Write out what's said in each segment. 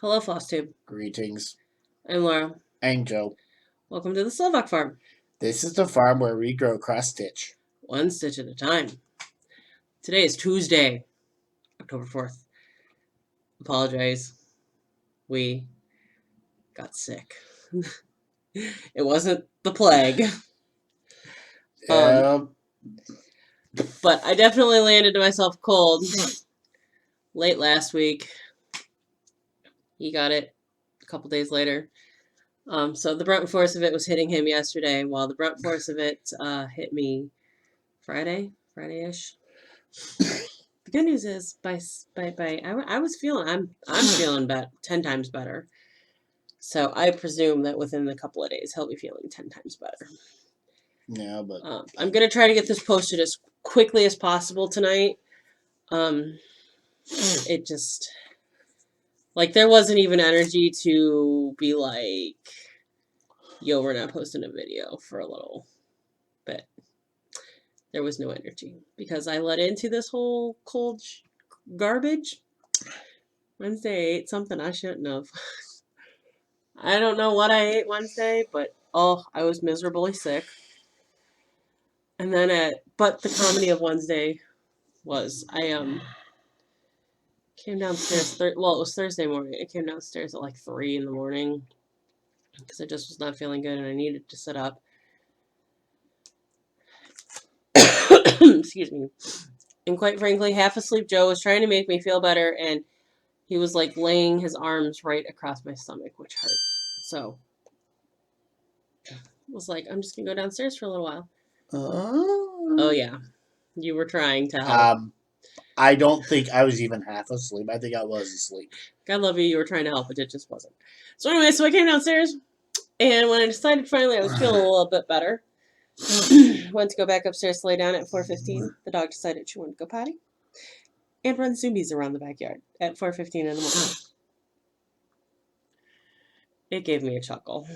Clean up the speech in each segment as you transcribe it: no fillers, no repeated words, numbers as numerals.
Hello, Flosstube. Greetings. I'm Laura. I'm Joe. Welcome to the Slovak Farm. This is the farm where we grow cross-stitch. One stitch at a time. Today is Tuesday, October 4th. Apologize. We got sick. It wasn't the plague. But I definitely landed myself cold late last week. He got it a couple days later. So the brunt force of it was hitting him yesterday, while the brunt force of it hit me Friday-ish. The good news is I was feeling I'm feeling 10 times better. So I presume that within a couple of days he'll be feeling 10 times better. Yeah, but I'm gonna try to get this posted as quickly as possible tonight. It just there wasn't even energy to be like, yo, we're not posting a video for a little bit. There was no energy because I let into this whole cold garbage. Wednesday I ate something I shouldn't have. I don't know what I ate Wednesday, but I was miserably sick. And then but the comedy of Wednesday was I came downstairs. It was Thursday morning. I came downstairs at like 3 in the morning because I just was not feeling good and I needed to sit up. Excuse me. And quite frankly, half asleep Joe was trying to make me feel better, and he was like laying his arms right across my stomach, which hurt. So I was like, I'm just gonna go downstairs for a little while. Oh yeah, you were trying to help. I don't think I was even half asleep. I think I was asleep. God love you. You were trying to help, but it just wasn't. So anyway, so I came downstairs, and when I decided finally I was feeling a little bit better, went to go back upstairs to lay down at 4:15. The dog decided she wanted to go potty and run zoomies around the backyard at 4:15 in the morning. It gave me a chuckle.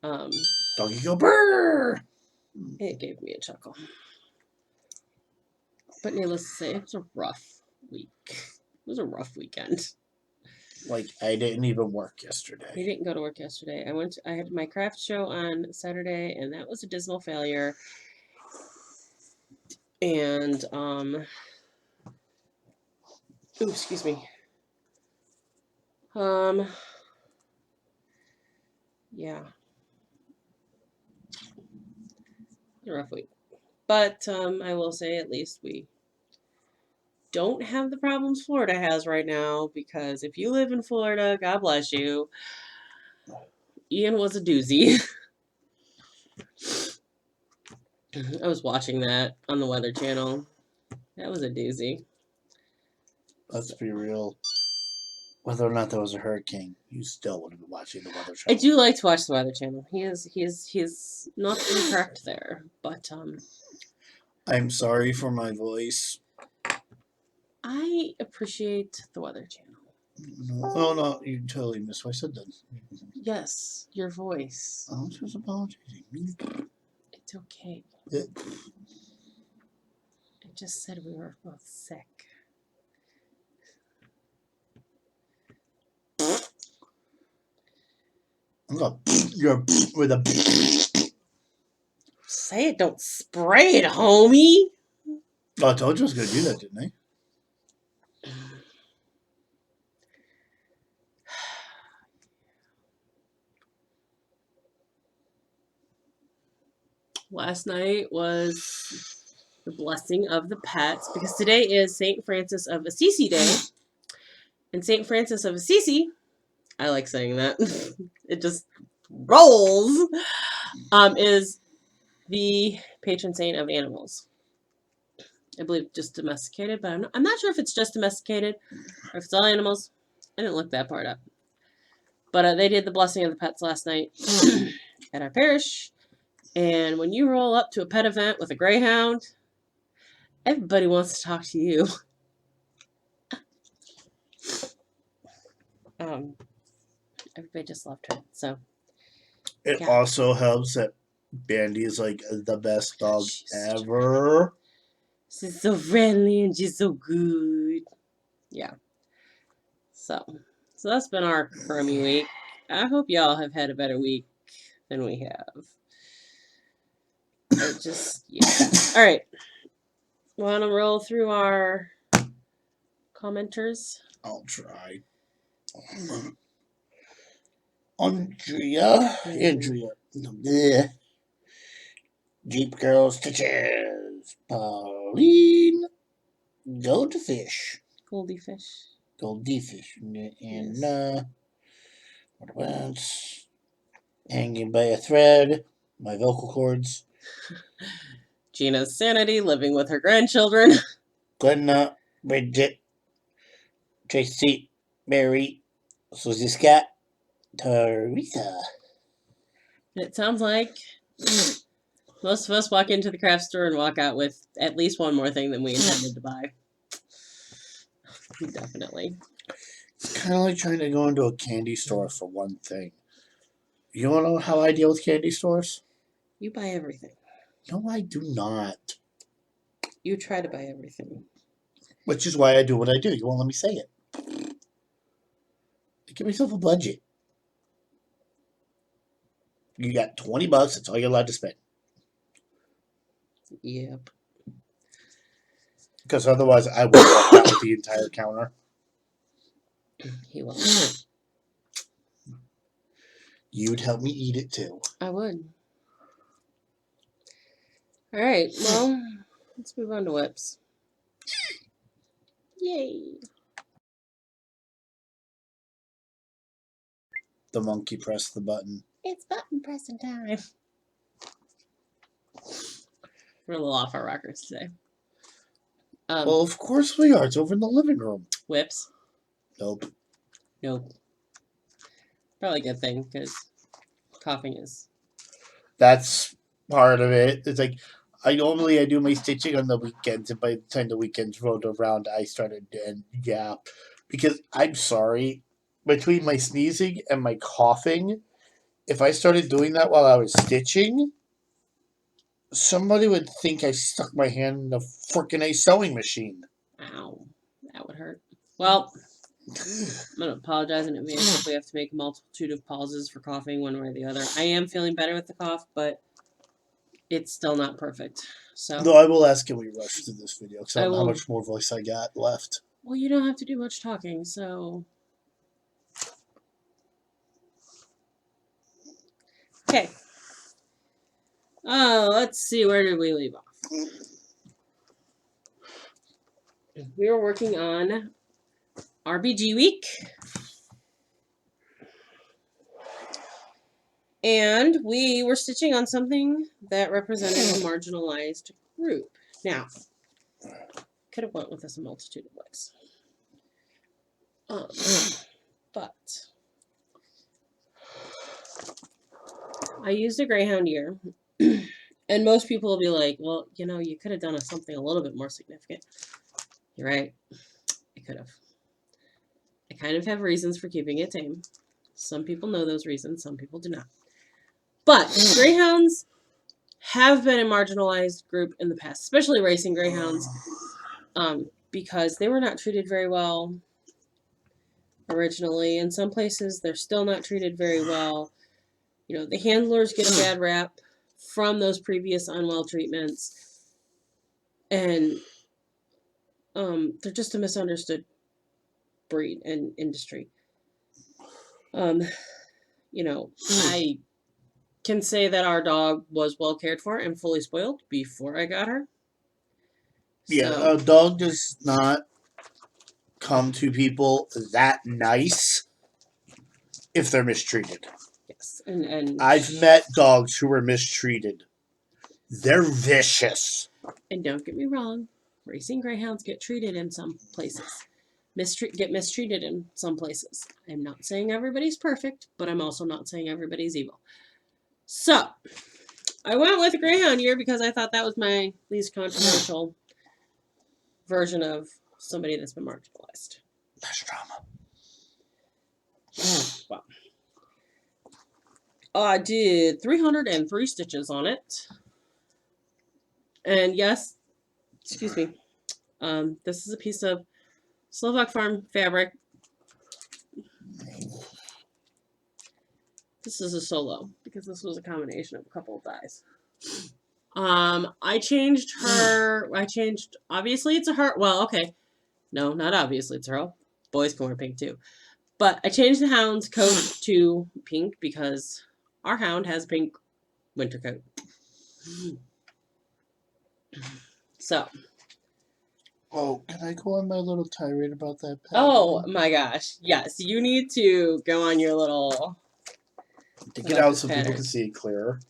Doggy go brrr. It gave me a chuckle. But needless to say, it was a rough week. It was a rough weekend. Like, I didn't even work yesterday. We didn't go to work yesterday. I had my craft show on Saturday, and that was a dismal failure. And excuse me. Yeah. A rough week. But I will say at least we don't have the problems Florida has right now, because if you live in Florida, God bless you. Ian was a doozy. I was watching that on the Weather Channel. That was a doozy. Let's be real. Whether or not there was a hurricane, you still would have been watching the Weather Channel. I do like to watch the Weather Channel. He is not incorrect there, but I'm sorry for my voice. I appreciate the Weather Channel. No, you totally missed what I said then. Yes, your voice. I was just apologizing. It's okay. I just said we were both sick. I'm gonna you're with a say it, don't spray it, homie. Oh, I told you I was gonna do that, didn't I? Last night was the blessing of the pets, because today is St. Francis of Assisi Day. And St. Francis of Assisi, I like saying that, it just rolls, is the patron saint of animals. I believe just domesticated, but I'm not sure if it's just domesticated or if it's all animals. I didn't look that part up. But they did the blessing of the pets last night at our parish. And when you roll up to a pet event with a greyhound, everybody wants to talk to you. Everybody just loved her. So it also helps that Bandy is like the best dog ever. She's so friendly and she's so good. Yeah. So that's been our crummy week. I hope y'all have had a better week than we have. It just, yeah. All right. Want to roll through our commenters? I'll try. Andrea. Bleh. Jeep Girl Stitches. Pauline. Goldfish. Goldfish. Goldfish. And, Yes. what about hanging by a thread? My vocal cords. Gina's sanity, living with her grandchildren. Glenna. Bridget. Tracy. Mary. Susie Scott. Teresa. It sounds like most of us walk into the craft store and walk out with at least one more thing than we intended to buy. Definitely. It's kind of like trying to go into a candy store for one thing. You want to know how I deal with candy stores? You buy everything. No, I do not. You try to buy everything. Which is why I do what I do. You won't let me say it. I give myself a budget. You got $20. That's all you're allowed to spend. Yep. Because otherwise, I would walk out with the entire counter. He will. You'd help me eat it too. I would. All right. Well, let's move on to whips. Yay. The monkey pressed the button. It's button pressing time. We're a little off our rockers today. Well, of course we are. It's over in the living room. Whips. Nope. Probably a good thing because coughing is. That's part of it. It's like I do my stitching on the weekends, and by the time the weekends rolled around, I started and because I'm sorry, between my sneezing and my coughing, if I started doing that while I was stitching, somebody would think I stuck my hand in a frickin' sewing machine. Ow. That would hurt. Well, I'm going to apologize in advance if we have to make a multitude of pauses for coughing one way or the other. I am feeling better with the cough, but it's still not perfect. So, Though I will ask, can we rush through this video? Because I don't know how will. much more voice I got left. Well, you don't have to do much talking, so. Okay. Oh, let's see. Where did we leave off? We were working on RBG week. And we were stitching on something that represented a marginalized group. Now, could have went with this a multitude of ways. But I used a greyhound year. And most people will be like, well, you could have done something a little bit more significant. You're right. I could have. I kind of have reasons for keeping it tame. Some people know those reasons. Some people do not. But greyhounds have been a marginalized group in the past, especially racing greyhounds, because they were not treated very well originally. In some places, they're still not treated very well. The handlers get a bad rap from those previous unwell treatments, and they're just a misunderstood breed and industry. I can say that our dog was well cared for and fully spoiled before I got her. Yeah, a dog does not come to people that nice if they're mistreated. Yes, and I've met dogs who were mistreated. They're vicious. And don't get me wrong, racing greyhounds get treated in some places. Get mistreated in some places. I'm not saying everybody's perfect, but I'm also not saying everybody's evil. So, I went with a greyhound year because I thought that was my least controversial version of somebody that's been marginalized. That's drama. Well, I did 303 stitches on it. And yes, excuse me, this is a piece of Slovak Farm fabric. This is a solo because this was a combination of a couple of dyes. I changed her. Obviously, it's a her. Well, okay. No, not obviously, it's a her. Boys can wear pink too. But I changed the hound's coat to pink because our hound has pink winter coat. So. Oh, can I go on my little tirade about that? Oh my gosh. Yes, you need to go on your little. Take it out so people can see it clearer.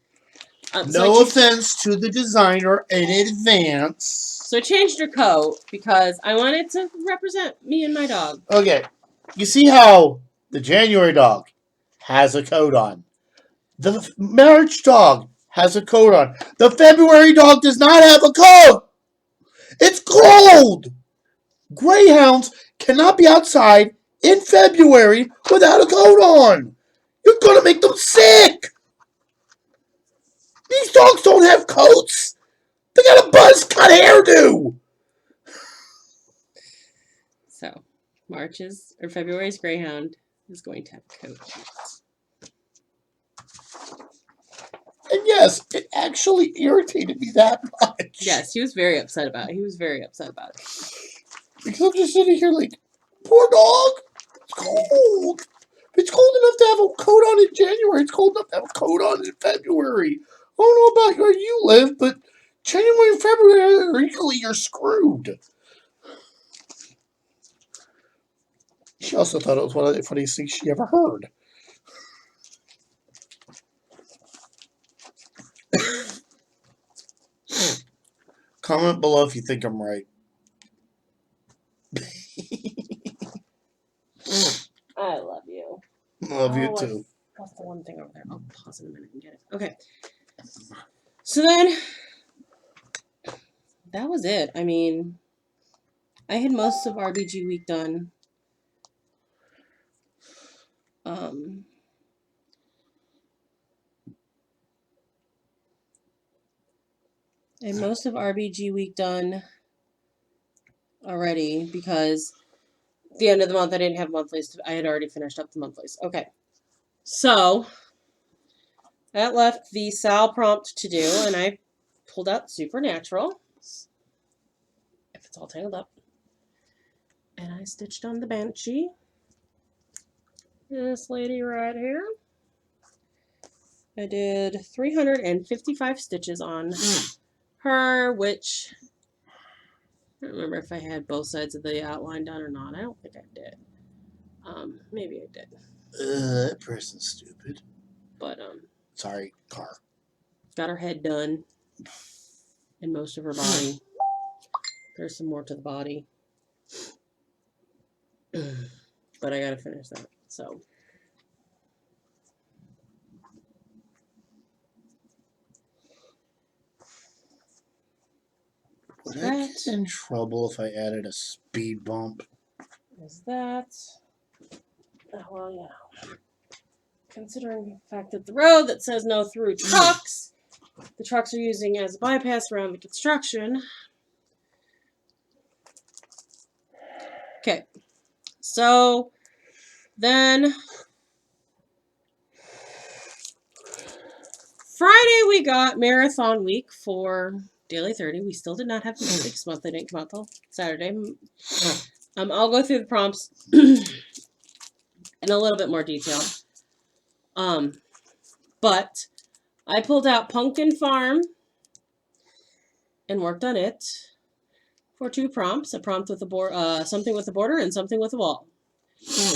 No offense to the designer in advance. So I changed her coat because I wanted to represent me and my dog. Okay. You see how the January dog has a coat on. The March dog has a coat on. The February dog does not have a coat. It's cold. Greyhounds cannot be outside in February without a coat on. You're going to make them sick. These dogs don't have coats. They got a buzz cut hairdo. So, February's Greyhound is going to have a coat. And yes, it actually irritated me that much. Yes, he was very upset about it. Because I'm just sitting here like, poor dog. It's cold. It's cold enough to have a coat on in January. It's cold enough to have a coat on in February. I don't know about where you live, but January and February, you're screwed. She also thought it was one of the funniest things she ever heard. Comment below if you think I'm right. I love you. Love you too. What's the one thing over there? I'll pause in a minute and get it. Okay. So then, that was it. I mean, I had most of RBG week done. And most of RBG week done already because at the end of the month I didn't have monthlies. I had already finished up the monthlies. Okay. So that left the Sal prompt to do, and I pulled out Supernatural. If it's all tangled up. And I stitched on the Banshee. This lady right here. I did 355 stitches on her, which I don't remember if I had both sides of the outline done or not. I don't think I did. Maybe I did. That person's stupid. But sorry, car. Got her head done and most of her body. There's some more to the body. But I gotta finish that. So would I get in trouble if I added a speed bump? Is that? Well, yeah. Considering the fact that the road that says no through trucks, the trucks are using as a bypass around the construction. Okay. So then Friday we got marathon week for Daily 30. We still did not have the this month. They didn't come out till Saturday. I'll go through the prompts in a little bit more detail. But I pulled out Pumpkin Farm and worked on it for 2 prompts. A prompt with a something with a border and something with a wall.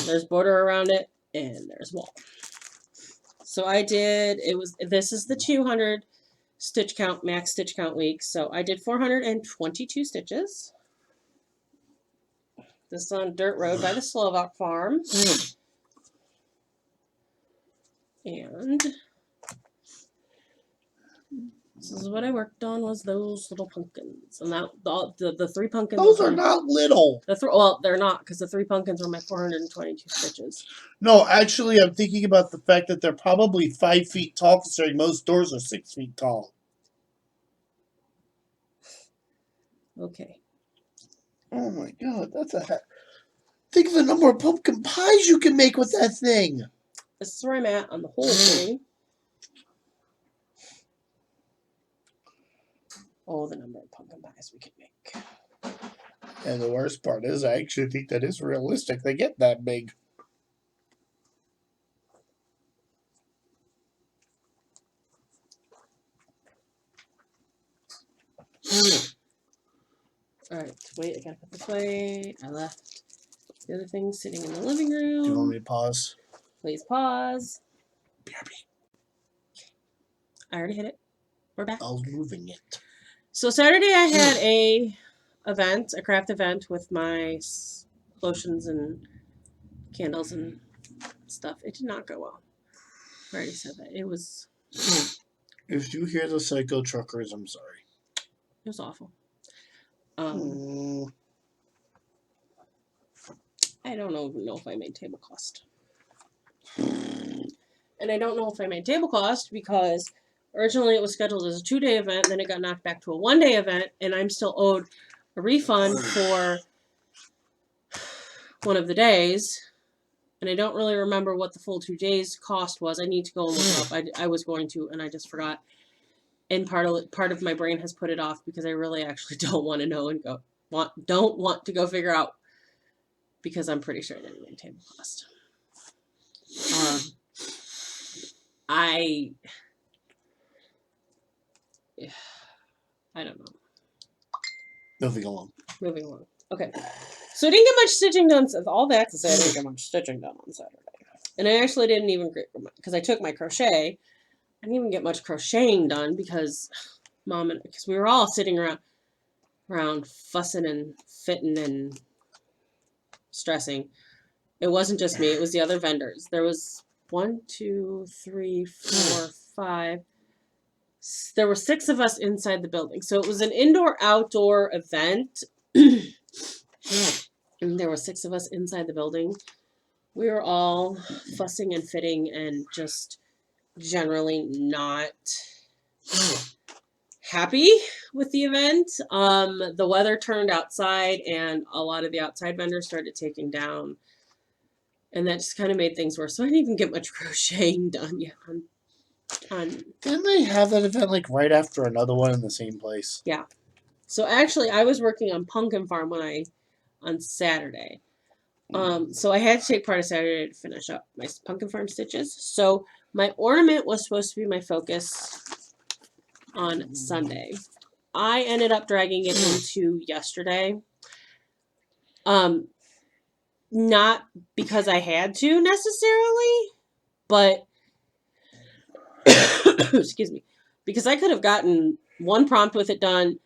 There's border around it and there's wall. So I did, this is the 200 stitch count, max stitch count week. So I did 422 stitches. This is on dirt road by the Slovak Farm. And this is what I worked on, was those little pumpkins. And that the 3 pumpkins. Those are not little. Well, they're not, because the 3 pumpkins were my 422 stitches. No, actually, I'm thinking about the fact that they're probably 5 feet tall, considering most doors are 6 feet tall. Okay. Oh my god, that's a... Think of the number of pumpkin pies you can make with that thing. This is where I'm at on the whole thing. Oh, the number of pumpkin pies we can make. And the worst part is, I actually think that is realistic. They get that big. Alright, wait, I gotta put this away. I left the other thing sitting in the living room. Do you want me to pause? Please pause. BRB. I already hit it. We're back. I was moving it. So Saturday I had a craft event with my lotions and candles and stuff. It did not go well. I already said that. It was If you hear the psycho truckers, I'm sorry. It was awful. I don't know if I made tablecloth. And I don't know if I made tablecloth because originally it was scheduled as a 2-day event, then it got knocked back to a 1-day event, and I'm still owed a refund for one of the days. And I don't really remember what the full 2 days cost was. I need to go and look up. I was going to, and I just forgot. And part of my brain has put it off because I really actually don't want to know and don't want to go figure out, because I'm pretty sure I didn't make tablecloth. I don't know. Moving along. Okay. So I didn't get much stitching done. All that to say, I didn't get much stitching done on Saturday. And I actually didn't even, because I took my crochet, I didn't even get much crocheting done because because we were all sitting around fussing and fitting and stressing. It wasn't just me, it was the other vendors. There was 1, 2, 3, 4, 5. There were 6 of us inside the building. So it was an indoor-outdoor event. And there were 6 of us inside the building. We were all fussing and fitting and just generally not happy with the event. The weather turned outside and a lot of the outside vendors started taking down. And that just kind of made things worse. So I didn't even get much crocheting done yet. Didn't they have that event like right after another one in the same place? Yeah. So actually, I was working on Pumpkin Farm on Saturday. So I had to take part of Saturday to finish up my Pumpkin Farm stitches. So my ornament was supposed to be my focus on Sunday. I ended up dragging it into yesterday. Not because I had to necessarily, but excuse me, because I could have gotten one prompt with it done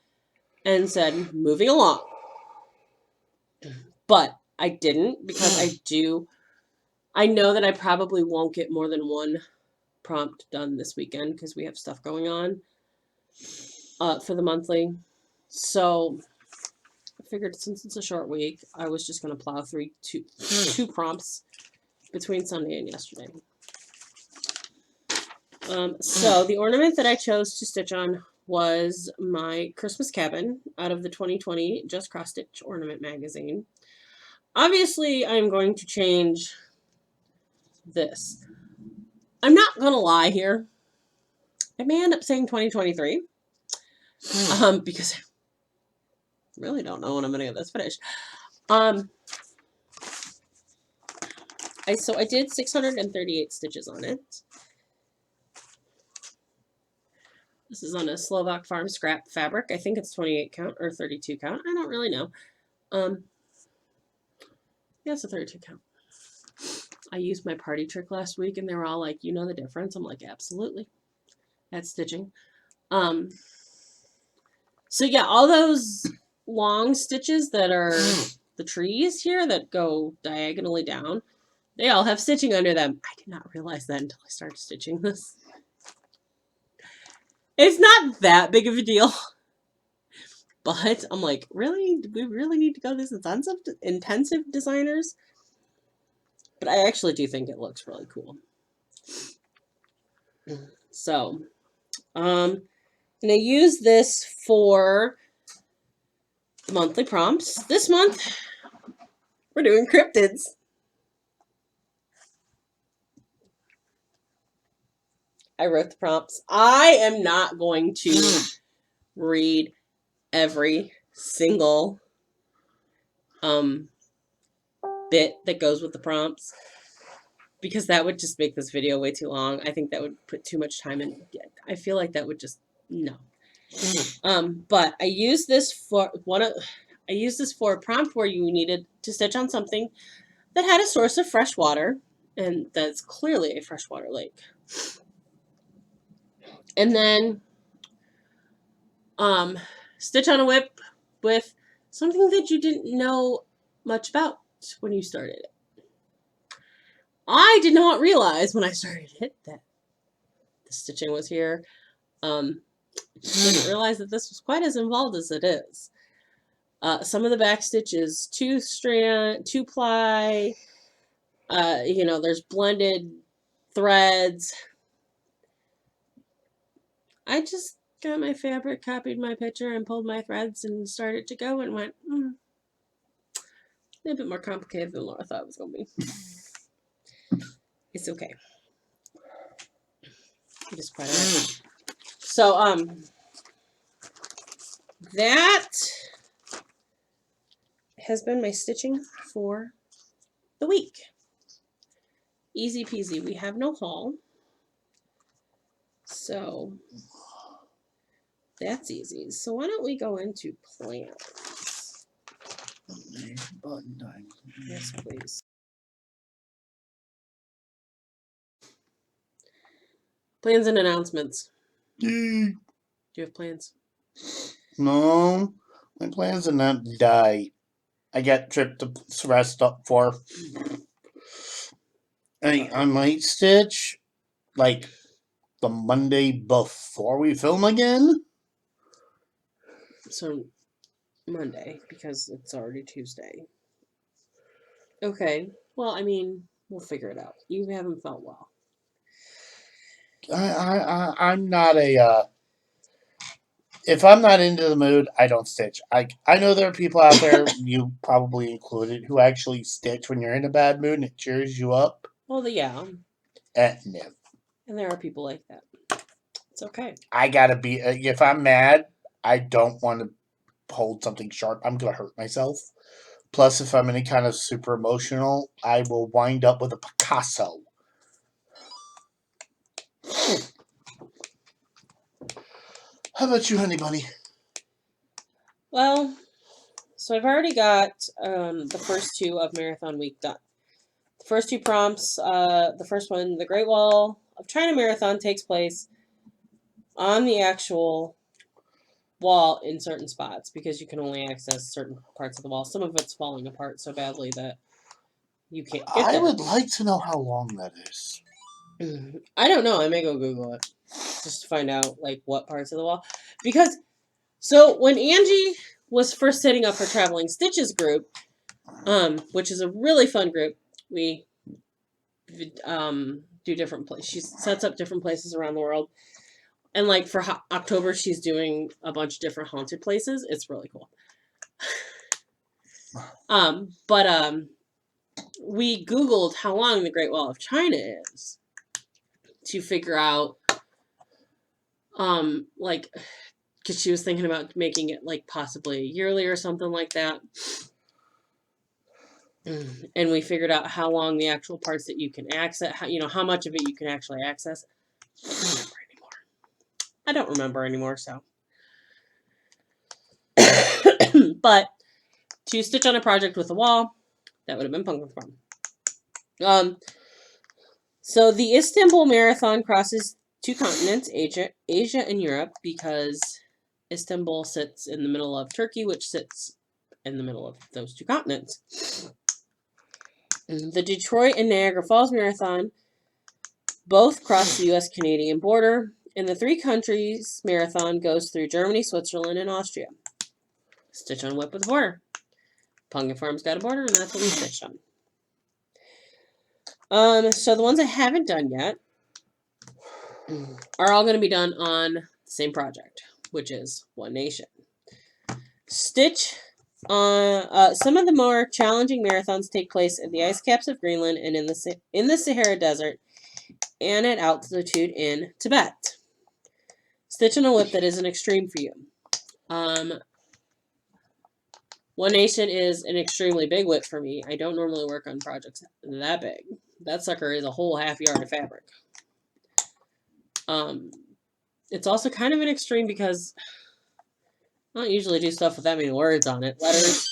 and said, moving along. But I didn't, because I know that I probably won't get more than one prompt done this weekend because we have stuff going on for the monthly. So I figured since it's a short week, I was just going to plow through two prompts between Sunday and yesterday. So the ornament that I chose to stitch on was my Christmas cabin out of the 2020 Just Cross Stitch Ornament magazine. Obviously, I'm going to change this. I'm not going to lie here. I may end up saying 2023. Because I really don't know when I'm going to get this finished. So I did 638 stitches on it. This is on a Slovak Farm scrap fabric. I think it's 28 count or 32 count. I don't really know. Yeah, it's a 32 count. I used my party trick last week and they were all like, you know the difference? I'm like, absolutely. That's stitching. So yeah, all those long stitches that are the trees here that go diagonally down, they all have stitching under them. I did not realize that until I started stitching this. It's not that big of a deal. But I'm like, really? Do we really need to go this intensive, designers? But I actually do think it looks really cool. So, and I use this for monthly prompts. This month, we're doing cryptids. I wrote the prompts. I am not going to read every single bit that goes with the prompts because that would just make this video way too long. I think that would put too much time in. I feel like that would just no. But I used this for a prompt where you needed to stitch on something that had a source of fresh water, and that's clearly a freshwater lake. And then stitch on a whip with something that you didn't know much about when you started it. I did not realize when I started it that the stitching was here. Didn't realize that this was quite as involved as it is. Some of the back stitches, 2-ply. There's blended threads. I just got my fabric, copied my picture, and pulled my threads and started to go and went, a little bit more complicated than Laura thought it was going to be. It's okay. It is quite alright. So, that has been my stitching for the week. Easy peasy. We have no haul. So, that's easy. So, why don't we go into plans? Button time. Yes, please. Plans and announcements. Do you have plans? No, my plans are not to die. I got trip to rest up for. I might stitch like the Monday before we film again. So, Monday, because it's already Tuesday. Okay. Well, I mean, we'll figure it out. You haven't felt well. I'm not a. If I'm not into the mood, I don't stitch. I know there are people out there, you probably included, who actually stitch when you're in a bad mood and it cheers you up. Well, yeah. No. And there are people like that. It's okay. I gotta be. If I'm mad, I don't want to hold something sharp. I'm gonna hurt myself. Plus, if I'm any kind of super emotional, I will wind up with a Picasso. How about you, honey bunny? Well, so I've already got the first 2 of Marathon Week done. The first 2 prompts, the first one, the Great Wall of China Marathon takes place on the actual wall in certain spots because you can only access certain parts of the wall. Some of it's falling apart so badly that you can't get there. I would like to know how long that is. I don't know. I may go Google it just to find out like what parts of the wall. Because so when Angie was first setting up her Traveling Stitches group, which is a really fun group, we do different places. She sets up different places around the world. And like for October, she's doing a bunch of different haunted places. It's really cool. We Googled how long the Great Wall of China is to figure out, like, because she was thinking about making it like possibly yearly or something like that. And we figured out how long the actual parts that you can access, how much of it you can actually access. I don't remember anymore, so. But to stitch on a project with a wall, that would have been Pumpkin Farm. So the Istanbul Marathon crosses 2 continents, Asia and Europe, because Istanbul sits in the middle of Turkey, which sits in the middle of those 2 continents. The Detroit and Niagara Falls Marathon both cross the U.S.-Canadian border, and the 3 countries marathon goes through Germany, Switzerland, and Austria. Stitch on whip with a border. Pumpkin Farm's got a border, and that's what we stitched on. So the ones I haven't done yet are all going to be done on the same project, which is One Nation. Stitch on some of the more challenging marathons take place in the ice caps of Greenland and in the Sahara Desert, and at altitude in Tibet. Stitch on a whip that is an extreme for you. One Nation is an extremely big whip for me. I don't normally work on projects that big. That sucker is a whole half yard of fabric. It's also kind of an extreme because I don't usually do stuff with that many words on it. Letters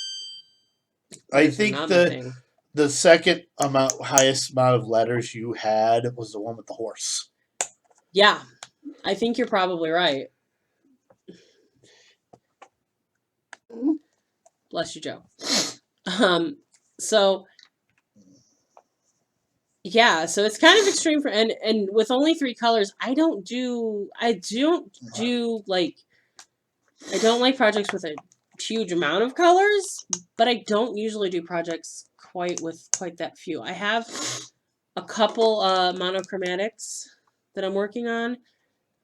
I think not my thing. the second highest amount of letters you had was the one with the horse. Yeah, I think you're probably right. Bless you, Joe. So yeah, so it's kind of extreme for and with only 3 colors, I don't like projects with a huge amount of colors, but I don't usually do projects quite that few. I have a couple monochromatics that I'm working on,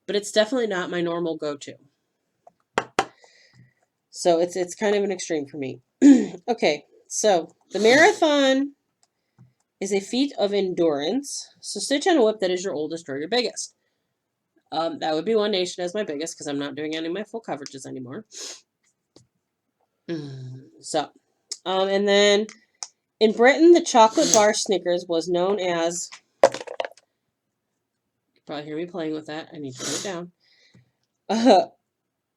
but it's definitely not my normal go-to. So it's kind of an extreme for me. Okay, so the marathon is a feat of endurance. So stitch on a whip that is your oldest or your biggest. That would be One Nation as my biggest because I'm not doing any of my full coverages anymore. So, and then in Britain, the chocolate bar Snickers was known as. You can probably hear me playing with that. I need to put it down.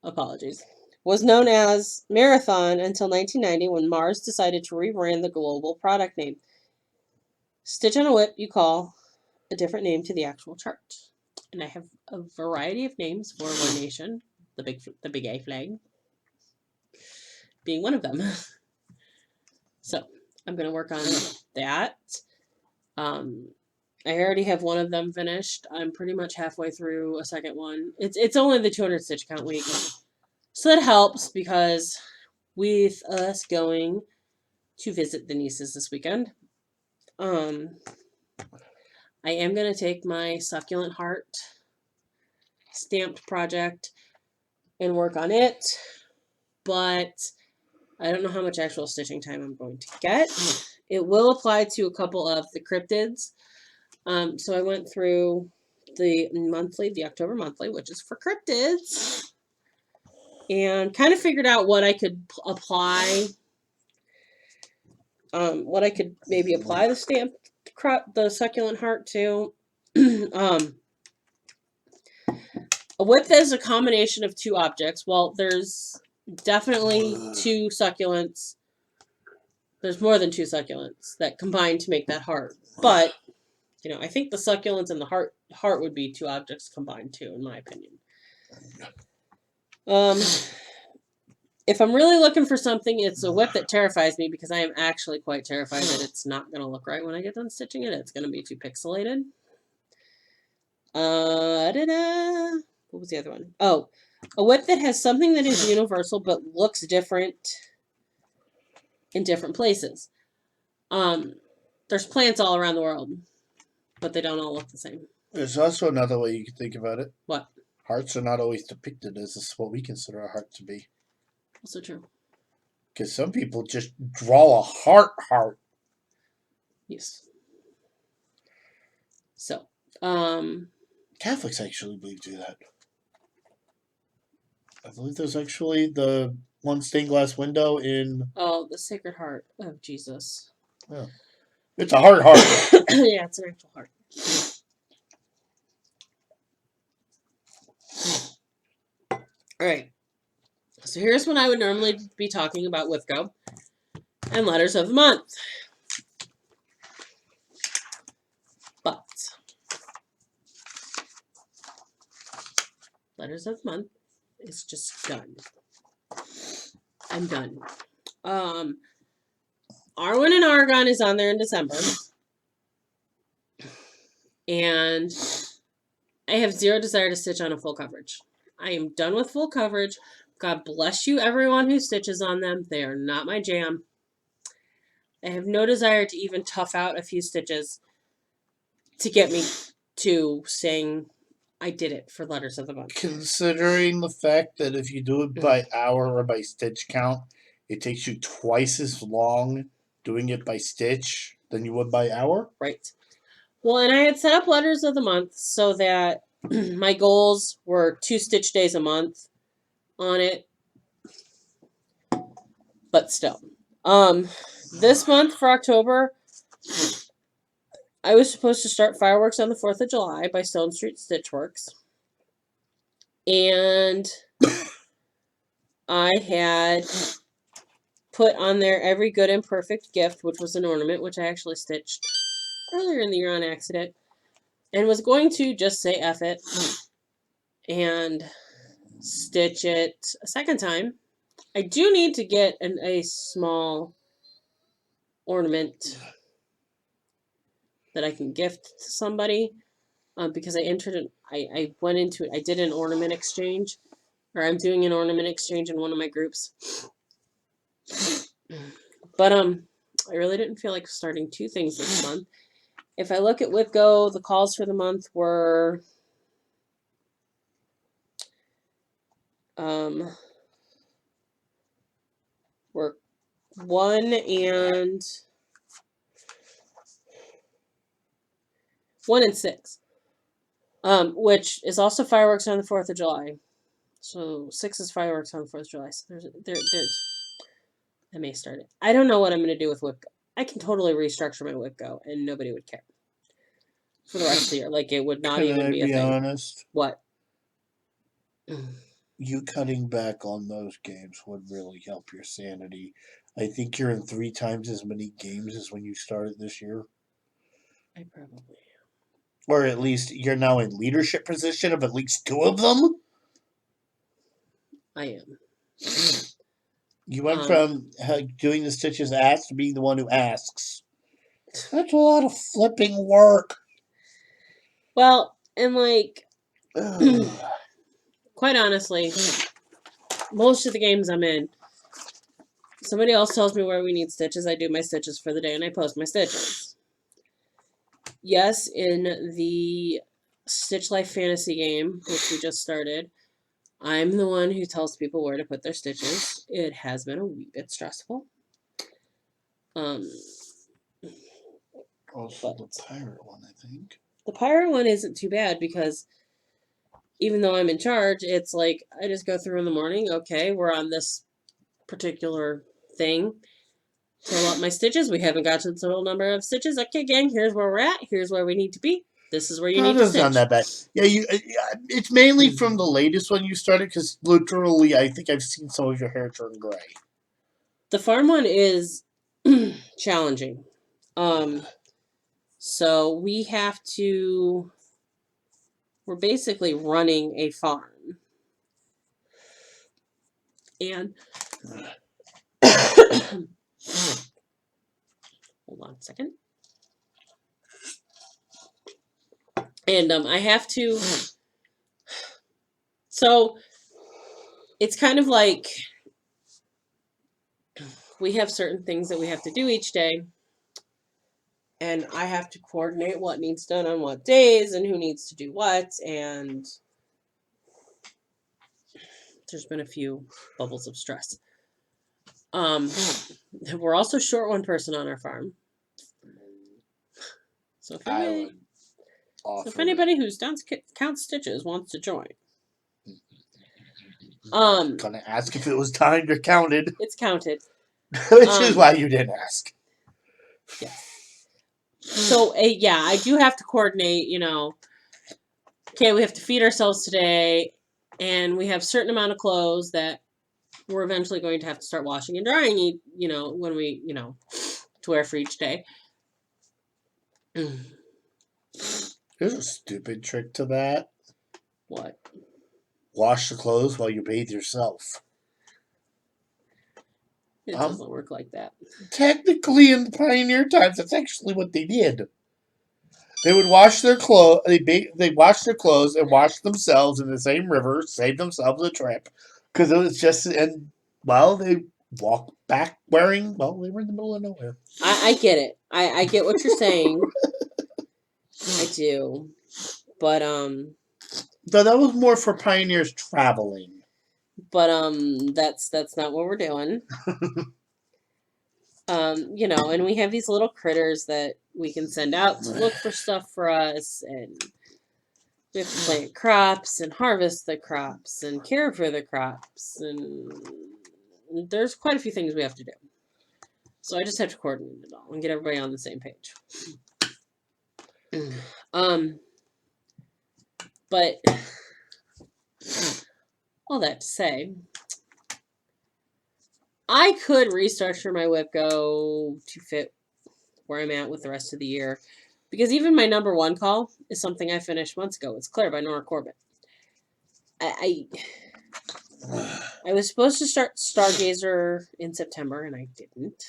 Apologies. Was known as Marathon until 1990 when Mars decided to rebrand the global product name. Stitch on a whip you call a different name to the actual chart. And I have a variety of names for One Nation, the big A flag being one of them. So I'm going to work on that. I already have one of them finished. I'm pretty much halfway through a second one. It's only the 200 stitch count week. So that helps because with us going to visit the nieces this weekend, I am going to take my succulent heart stamped project and work on it, but I don't know how much actual stitching time I'm going to get. It will apply to a couple of the cryptids. So I went through the October monthly, which is for cryptids, and kind of figured out what I could apply, what I could maybe apply the succulent heart to. A whip that is a combination of 2 objects. Well, there's definitely 2 succulents. There's more than 2 succulents that combine to make that heart. But, I think the succulents and the heart would be 2 objects combined too, in my opinion. If I'm really looking for something, it's a whip that terrifies me because I am actually quite terrified that it's not going to look right when I get done stitching it. It's going to be too pixelated. What was the other one? Oh, a whip that has something that is universal but looks different in different places. There's plants all around the world, but they don't all look the same. There's also another way you can think about it. What? Hearts are not always depicted as what we consider a heart to be. Also true. Because some people just draw a heart. Yes. So, Catholics actually do that. I believe there's actually the one stained glass window in. Oh, the Sacred Heart of Jesus. Yeah. It's a heart. Yeah, it's an actual heart. All right. So here's when I would normally be talking about WIFCO and letters of the month. But letters of the month is just done. I'm done. Arwen and Argon is on there in December. And I have zero desire to stitch on a full coverage. I am done with full coverage. God bless you, everyone who stitches on them. They are not my jam. I have no desire to even tough out a few stitches to get me to saying I did it for letters of the month. Considering the fact that if you do it by hour or by stitch count, it takes you twice as long doing it by stitch than you would by hour. Right. Well, and I had set up letters of the month so that my goals were 2 stitch days a month on it, but still. This month for October, I was supposed to start fireworks on the 4th of July by Stone Street Stitchworks. And I had put on there every good and perfect gift, which was an ornament, which I actually stitched earlier in the year on accident, and was going to just say F it and stitch it a second time. I do need to get a small ornament that I can gift to somebody because I went into it. I did an ornament exchange, or I'm doing an ornament exchange in one of my groups. But I really didn't feel like starting 2 things this month. If I look at WipGo, the calls for the month were 1 and 6, which is also fireworks on the 4th of July. So 6 is fireworks on the 4th of July. So there's I may start it. I don't know what I'm going to do with WipGo. I can totally restructure my WipGo and nobody would care for the rest of the year. Like, it would not even be a thing. Honest? What? You cutting back on those games would really help your sanity. I think you're in 3 times as many games as when you started this year. I probably am. Or at least you're now in leadership position of at least 2 of them. I am. You went from doing the stitches asked to being the one who asks. That's a lot of flipping work. Well, and like, quite honestly, most of the games I'm in, somebody else tells me where we need stitches. I do my stitches for the day and I post my stitches. Yes, in the Stitch Life Fantasy game, which we just started, I'm the one who tells people where to put their stitches. It has been a wee bit stressful. Also, the pirate one, I think. The pirate one isn't too bad because even though I'm in charge, it's like I just go through in the morning. Okay, we're on this particular thing. Total up my stitches. We haven't got to the total number of stitches. Okay, gang, here's where we're at. Here's where we need to be. This is where you need to stitch. Not that bad. Yeah, it's mainly from the latest one you started because literally, I think I've seen some of your hair turn gray. The farm one is challenging. So we have to. We're basically running a farm, and hold on a second. And I have to. So it's kind of like we have certain things that we have to do each day. And I have to coordinate what needs done on what days and who needs to do what. And there's been a few bubbles of stress. We're also short one person on our farm. So if anybody who's done count stitches wants to join. Gonna ask if it was timed or counted. It's counted. Which is why you didn't ask. Yeah. So, yeah, I do have to coordinate, okay, we have to feed ourselves today, and we have a certain amount of clothes that we're eventually going to have to start washing and drying, when we, to wear for each day. There's a stupid trick to that. What? Wash the clothes while you bathe yourself. It doesn't work like that. Technically, in the pioneer times, that's actually what they did. They would wash their clothes. They wash their clothes and wash themselves in the same river, save themselves a trip, because it was just they walked back wearing. Well, they were in the middle of nowhere. I get it. I get what you're saying. I do, but So that was more for pioneers traveling. But that's not what we're doing. You know, and we have these little critters that we can send out to look for stuff for us, and we have to plant crops and harvest the crops and care for the crops, and there's quite a few things we have to do. So I just have to coordinate it all and get everybody on the same page. But all that to say, I could restructure my WIPGO to fit where I'm at with the rest of the year. Because even my number one call is something I finished months ago. It's Claire by Nora Corbett. I was supposed to start Stargazer in September, and I didn't.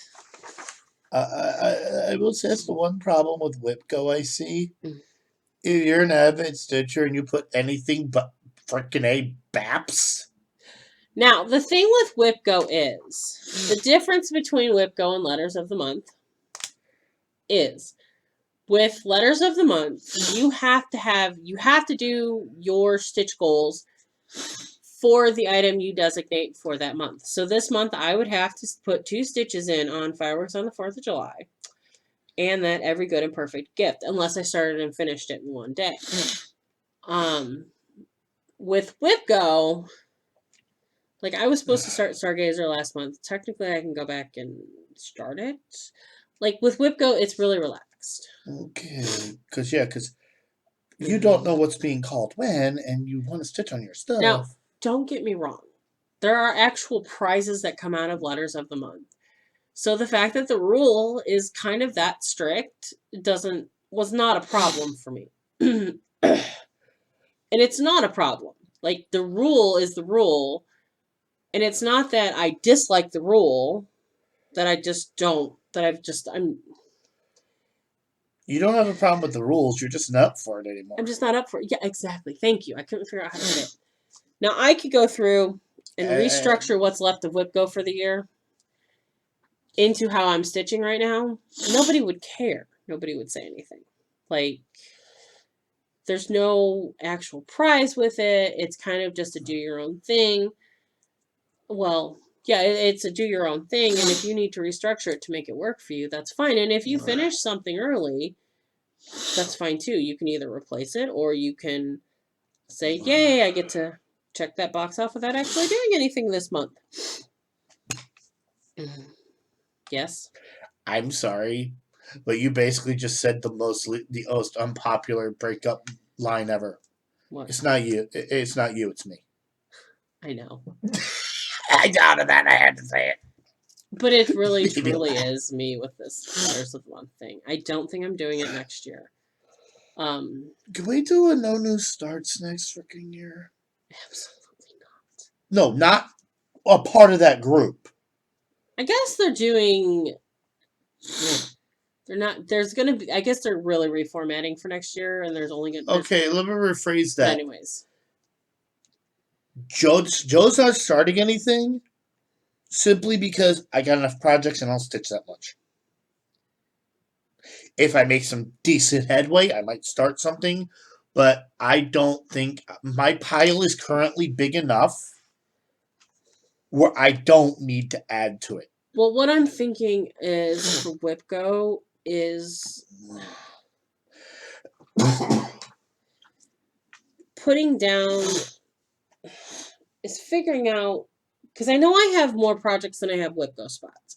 I will say that's the one problem with WIPGO I see. If you're an avid stitcher and you put anything but freaking A BAPS. Now, the thing with WIPGO is, the difference between WIPGO and Letters of the Month is, with Letters of the Month, you have to do your stitch goals for the item you designate for that month. So this month I would have to put 2 stitches in on Fireworks on the 4th of July and that Every Good and Perfect Gift, unless I started and finished it in one day. With WIPGO, like I was supposed to start Stargazer last month. Technically I can go back and start it. Like with WIPGO, it's really relaxed. Okay, because you don't know what's being called when, and you want to stitch on your stuff. Now, don't get me wrong. There are actual prizes that come out of Letters of the Month. So the fact that the rule is kind of that strict was not a problem for me. And it's not a problem. Like, the rule is the rule. And it's not that I dislike the rule, that I just don't, You don't have a problem with the rules, you're just not up for it anymore. I'm just not up for it. Yeah, exactly. Thank you. I couldn't figure out how to say it. Now, I could go through and restructure what's left of WIPGO for the year into how I'm stitching right now. Nobody would care. Nobody would say anything. Like, there's no actual prize with it. It's kind of just a do your own thing. Well, yeah, it's a do your own thing. And if you need to restructure it to make it work for you, that's fine. And if you finish something early, that's fine too. You can either replace it or you can say, yay, I get to check that box off without actually doing anything this month. Yes? I'm sorry, but you basically just said the most unpopular breakup line ever. What? It's not you. It's not you. It's me. I know. I doubted that. I had to say it. But it really, truly is me with this Letters of the Month thing. I don't think I'm doing it next year. Can we do a no new starts next freaking year? Absolutely not. No, not a part of that group. I guess they're doing. They're not. There's gonna be. I guess they're really reformatting for next year, and there's only gonna. Okay, let me rephrase But that. anyways, Joe's not starting anything simply because I got enough projects and I'll stitch that much. If I make some decent headway, I might start something, but I don't think my pile is currently big enough where I don't need to add to it. well, what I'm thinking is for WIPGO is putting down is figuring out, because I know I have more projects than I have WIPGO spots.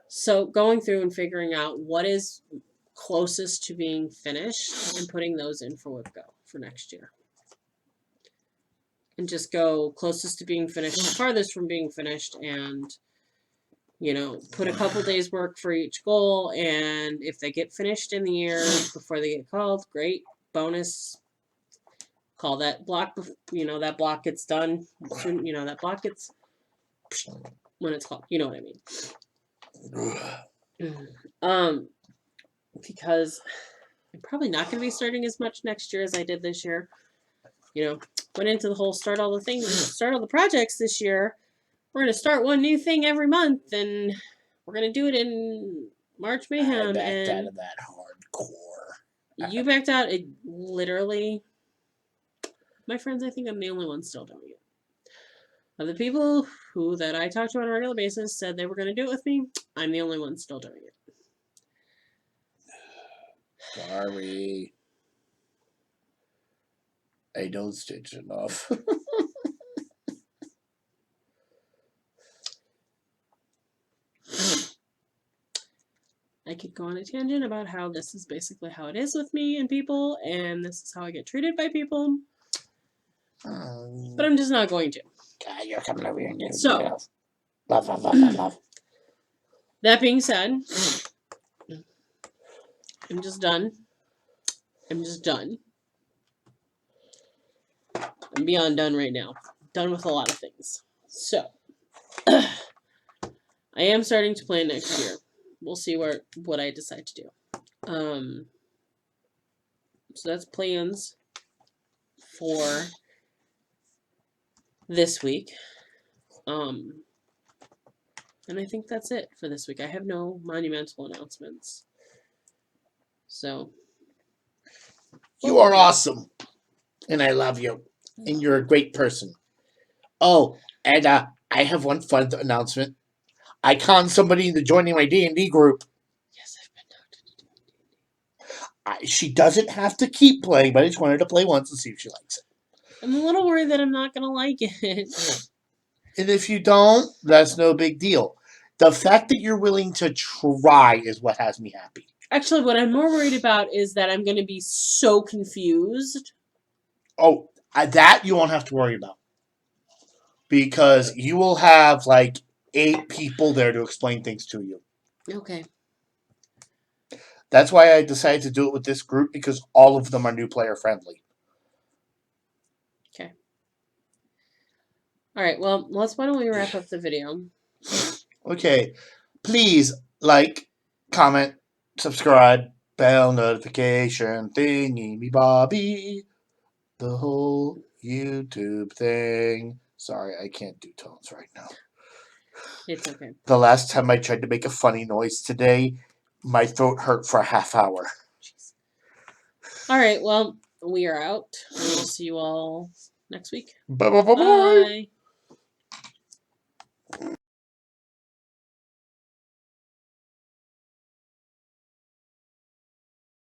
So going through and figuring out what is closest to being finished and putting those in for WIPGO for next year. And just go closest to being finished, farthest from being finished, and, you know, put a couple days work for each goal. And if they get finished in the year before they get called, great, bonus. Call that block, you know, that block gets done soon, you know, that block gets when it's called, you know what I mean. Because I'm probably not going to be starting as much next year as I did this year. You know, went into the whole start all the projects this year. We're going to start one new thing every month, and we're going to do it in March Mayhem. I backed and out of that hardcore. You backed out. It literally, my friends, I think I'm the only one still doing it. Of the people that I talk to on a regular basis said they were going to do it with me, I'm the only one still doing it. Sorry. I don't stitch enough. I could go on a tangent about how this is basically how it is with me and people, and this is how I get treated by people. But I'm just not going to. God, you're coming over here and So, love. that being said, I'm just done. I'm just done. I'm beyond done right now. Done with a lot of things. So, I am starting to plan next year. We'll see what I decide to do. So that's plans for this week. And I think that's it for this week. I have no monumental announcements. So. You are awesome. And I love you. And you're a great person. Oh, and I have one fun announcement. I conned somebody into joining my D&D group. Yes, I've been talking to She doesn't have to keep playing, but I just wanted to play once and see if she likes it. I'm a little worried that I'm not going to like it. And if you don't, that's no big deal. The fact that you're willing to try is what has me happy. Actually, what I'm more worried about is that I'm going to be so confused. Oh, that you won't have to worry about. Because you will have like 8 people there to explain things to you. Okay. That's why I decided to do it with this group, because all of them are new player friendly. Okay. All right. Well, why don't we wrap up the video? Okay. Please like, comment, subscribe, bell notification thingy me bobby. The whole YouTube thing. Sorry, I can't do tones right now. It's okay. The last time I tried to make a funny noise today, my throat hurt for a half hour. Jeez. All right. Well, we are out. We will see you all next week. Bye. Bye.